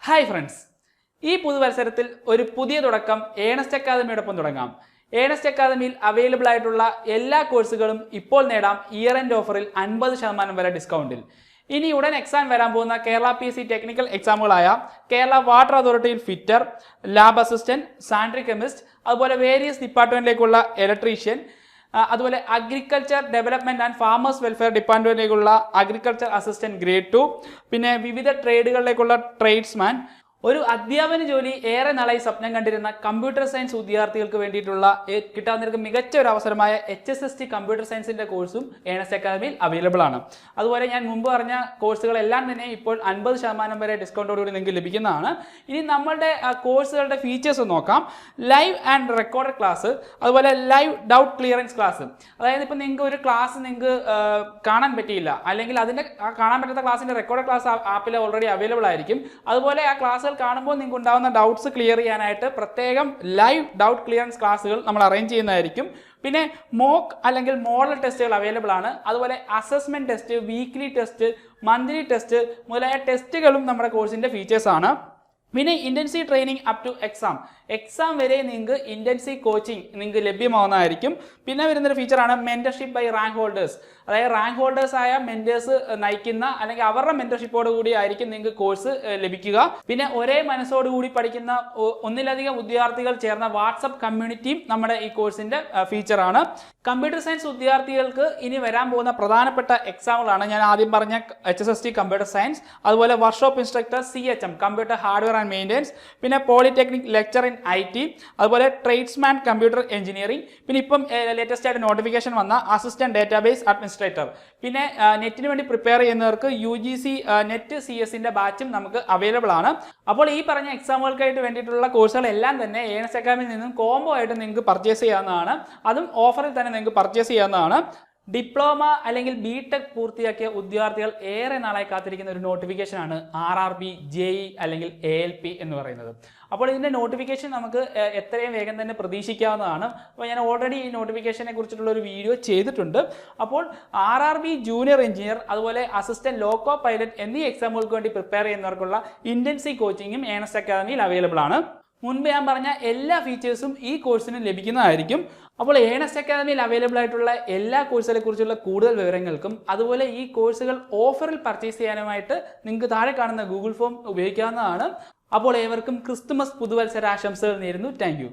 Hi friends, ഈ പുതുവത്സരത്തിൽ ഒരു പുതിയ തുടക്കം ഏണസ്റ്റ് അക്കാദമിയോടൊപ്പം തുടങ്ങാം. ഏണസ്റ്റ് അക്കാദമിയിൽ അവൈലബിൾ ആയിട്ടുള്ള എല്ലാ കോഴ്സുകളും ഇപ്പോൾ നേടാം ഇയർ എൻഡ് ഓഫറിൽ 50% വരെ ഡിസ്കൗണ്ടിൽ. ഇനി ഉടൻ എക്സാം വരാൻ പോകുന്ന കേരള PSC ടെക്നിക്കൽ എക്സാമുകളായ കേരള വാട്ടർ അതോറിറ്റിയിൽ fitter, lab assistant, sanitary chemist, അതുപോലെ വേരിയസ് ഡിപ്പാർട്ട്മെന്റിലേക്കുള്ള ഇലക്ട്രീഷ്യൻ, അതുപോലെ agriculture development and farmers welfare ഡിപ്പാർട്ട്മെന്റിലേക്കുള്ള അഗ്രികൾച്ചർ അസിസ്റ്റന്റ് ഗ്രേഡ് 2, പിന്നെ വിവിധ ട്രേഡുകളിലേക്കുള്ള ട്രേഡ്സ്മാൻ, ഒരു അധ്യാപന ജോലി ഏറെ നാളായി സ്വപ്നം കണ്ടിരുന്ന കമ്പ്യൂട്ടർ സയൻസ് വിദ്യാർത്ഥികൾക്ക് വേണ്ടിയിട്ടുള്ള കിട്ടാവുന്ന മികച്ച ഒരു അവസരമായ HSST കമ്പ്യൂട്ടർ സയൻസിന്റെ കോഴ്സും ഏണസ്റ്റ് അക്കാദമിയിൽ അവൈലബിൾ ആണ്. അതുപോലെ ഞാൻ മുമ്പ് പറഞ്ഞ കോഴ്സുകളെല്ലാം തന്നെ ഇപ്പോൾ 50% വരെ ഡിസ്കൗണ്ടോടുകൂടി നിങ്ങൾക്ക് ലഭിക്കുന്നതാണ്. ഇനി നമ്മളുടെ കോഴ്സുകളുടെ ഫീച്ചേഴ്സ് നോക്കാം. ലൈവ് ആൻഡ് റെക്കോർഡഡ് ക്ലാസ്, അതുപോലെ ലൈവ് ഡൗട്ട് ക്ലിയറൻസ് ക്ലാസ്. അതായത് ഇപ്പോൾ നിങ്ങൾക്ക് ഒരു ക്ലാസ് നിങ്ങൾക്ക് കാണാൻ പറ്റിയില്ല, അല്ലെങ്കിൽ അതിന്റെ കാണാൻ പറ്റാത്ത ക്ലാസിന്റെ റെക്കോർഡ് ക്ലാസ് ആപ്പിൽ ഓൾറെഡി അവൈലബിൾ ആയിരിക്കും. അതുപോലെ ആ ക്ലാസ് കാണുമ്പോൾ നിങ്ങൾക്ക് ഉണ്ടാകുന്ന ഡൗട്ട്സ് ക്ലിയർ ചെയ്യാനായിട്ട് പ്രത്യേകം ലൈവ് ഡൗട്ട് ക്ലിയറൻസ് ക്ലാസ്സുകൾ നമ്മൾ അറേഞ്ച് ചെയ്യുന്നതായിരിക്കും. പിന്നെ മോക്ക് അല്ലെങ്കിൽ മോഡൽ ടെസ്റ്റുകൾ അവൈലബിൾ ആണ്. അതുപോലെ assessment test, weekly test, monthly test മുതലായ ടെസ്റ്റുകളും നമ്മുടെ കോഴ്സിന്റെ ഫീച്ചേഴ്സ് ആണ്. പിന്നെ intensive training up two exam വരെ നിങ്ങൾക്ക് ഇന്റൻസീവ് കോച്ചിങ് നിങ്ങൾക്ക് ലഭ്യമാവുന്നതായിരിക്കും. പിന്നെ വരുന്നൊരു ഫീച്ചറാണ് മെന്റർഷിപ്പ് ബൈ റാങ്ക് ഹോൾഡേഴ്സ്. അതായത് റാങ്ക് ഹോൾഡേഴ്സ് ആയ മെന്റേഴ്സ് നയിക്കുന്ന അല്ലെങ്കിൽ അവരുടെ മെന്റർഷിപ്പോട് കൂടി ആയിരിക്കും നിങ്ങൾക്ക് കോഴ്സ് ലഭിക്കുക. പിന്നെ ഒരേ മനസ്സോടുകൂടി പഠിക്കുന്ന ഒന്നിലധികം വിദ്യാർത്ഥികൾ ചേർന്ന വാട്സപ്പ് കമ്മ്യൂണിറ്റിയും നമ്മുടെ ഈ കോഴ്സിന്റെ ഫീച്ചറാണ്. കമ്പ്യൂട്ടർ സയൻസ് വിദ്യാർത്ഥികൾക്ക് ഇനി വരാൻ പോകുന്ന പ്രധാനപ്പെട്ട എക്സാമുകളാണ് ഞാൻ ആദ്യം പറഞ്ഞ HSST കമ്പ്യൂട്ടർ സയൻസ്, അതുപോലെ workshop instructor CHM computer hardware and maintenance, പിന്നെ പോളിടെക്നിക് ലെക്ചർ ഇൻ IT, അതുപോലെ ട്രേഡ്സ്മാൻ കമ്പ്യൂട്ടർ എഞ്ചിനീയറിംഗ്, പിന്നെ ഇപ്പം ലേറ്റസ്റ്റ് ആയിട്ട് നോട്ടിഫിക്കേഷൻ വന്ന അസിസ്റ്റന്റ് ഡേറ്റാബേസ് അഡ്മിനിസ്ട്രേറ്റർ. പിന്നെ നെറ്റിന് വേണ്ടി പ്രിപ്പയർ ചെയ്യുന്നവർക്ക് UGC നെറ്റ് CS ബാച്ചും നമുക്ക് അവൈലബിൾ ആണ്. അപ്പോൾ ഈ പറഞ്ഞ എക്സാമുകൾക്കായിട്ട് വേണ്ടിയിട്ടുള്ള കോഴ്സുകളെല്ലാം തന്നെ ഏണസ്റ്റ് അക്കാദമിയിൽ നിന്നും കോംബോ ആയിട്ട് നിങ്ങൾക്ക് പർച്ചേസ് ചെയ്യാവുന്നതാണ്. അതും ഓഫറിൽ തന്നെ നിങ്ങൾക്ക് പർച്ചേസ് ചെയ്യാവുന്നതാണ്. ഡിപ്ലോമ അല്ലെങ്കിൽ BTech പൂർത്തിയാക്കിയ വിദ്യാർത്ഥികൾ ഏറെ നാളായി കാത്തിരിക്കുന്ന ഒരു നോട്ടിഫിക്കേഷനാണ് RRB, JEE അല്ലെങ്കിൽ ALP എന്ന് പറയുന്നത്. അപ്പോൾ ഇതിൻ്റെ നോട്ടിഫിക്കേഷൻ നമുക്ക് എത്രയും വേഗം തന്നെ പ്രതീക്ഷിക്കാവുന്നതാണ്. അപ്പോൾ ഞാൻ ഓൾറെഡി ഈ നോട്ടിഫിക്കേഷനെ കുറിച്ചിട്ടുള്ള ഒരു വീഡിയോ ചെയ്തിട്ടുണ്ട്. അപ്പോൾ RRB ജൂനിയർ എഞ്ചിനീയർ, അതുപോലെ അസിസ്റ്റന്റ് ലോക്കോ പൈലറ്റ് എന്നീ എക്സാമുകൾക്ക് വേണ്ടി പ്രിപ്പയർ ചെയ്യുന്നവർക്കുള്ള ഇന്റൻസീവ് കോച്ചിങ്ങും ഏണസ്റ്റ് അക്കാദമിയിൽ അവൈലബിൾ ആണ്. മുൻപ് ഞാൻ പറഞ്ഞ എല്ലാ ഫീച്ചേഴ്സും ഈ കോഴ്സിന് ലഭിക്കുന്നതായിരിക്കും. അപ്പോൾ ഏണസ്റ്റ് അക്കാദമിയിൽ അവൈലബിൾ ആയിട്ടുള്ള എല്ലാ കോഴ്സുകളെ കുറിച്ചുള്ള കൂടുതൽ വിവരങ്ങൾക്കും അതുപോലെ ഈ കോഴ്സുകൾ ഓഫറിൽ പർച്ചേസ് ചെയ്യാനുമായിട്ട് നിങ്ങൾക്ക് താഴെ കാണുന്ന ഗൂഗിൾ ഫോം ഉപയോഗിക്കാവുന്നതാണ്. അപ്പോൾ ഏവർക്കും ക്രിസ്തുമസ് പുതുവത്സര ആശംസകൾ നേരുന്നു. Thank you.